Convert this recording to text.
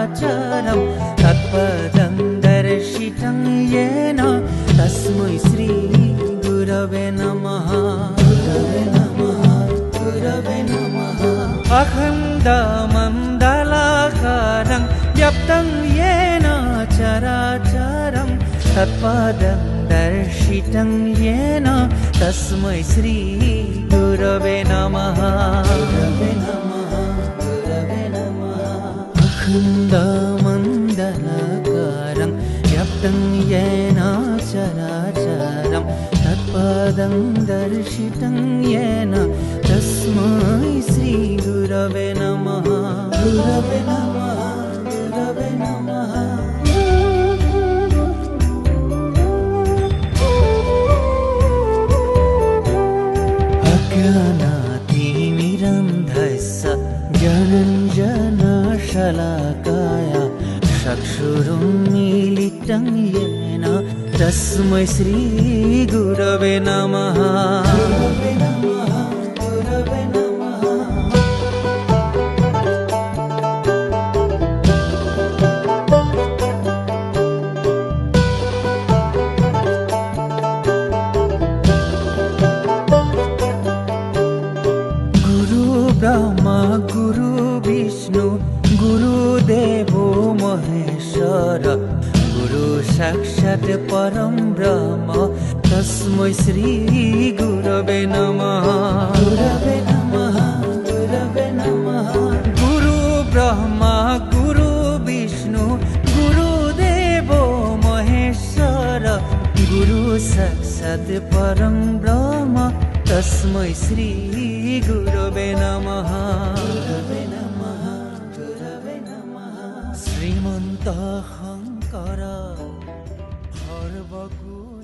चराचरं तत्पदं दर्शितं येन तस्मै श्री गुरवे नमः गुरवे नमः गुरवे नमः अखण्डमण्डलाकारं व्याप्तं येन चराचरं तत्पदं दर्शितं येन तस्मै श्री गुरवे नमः गुरवे नमः गुरवे नमः अखण्डमण्डलाकारं व्याप्तं येन चराचरं तत्पदं दर्शितं येन तस्मै श्री गुरवे नमः गुरवे नमः गुरवे नमः अज्ञानातिमिरन्धस्य ज्ञानञ्जनशलाकाय चक्षुरुन्मीलितं येन तस्मै श्री गुरवे नमः गुरवे नमः गुरवे नमः गुरु ब्रह्मा गुरु विष्णु गुरुदेवो महेश्वर गुरु साक्षात् परं ब्रह्म तस्मै श्री गुरवे नमः गुरवे नमः गुरवे नमः गुरु ब्रह्मा गुरु विष्णु गुरुदेवो महेश्वर गुरु साक्षात् परं ब्रह्म तस्मै श्री गुरवे नमः गुरवे नमः गुरवे नमः श्रीमन्त शङ्कर सर्वगुण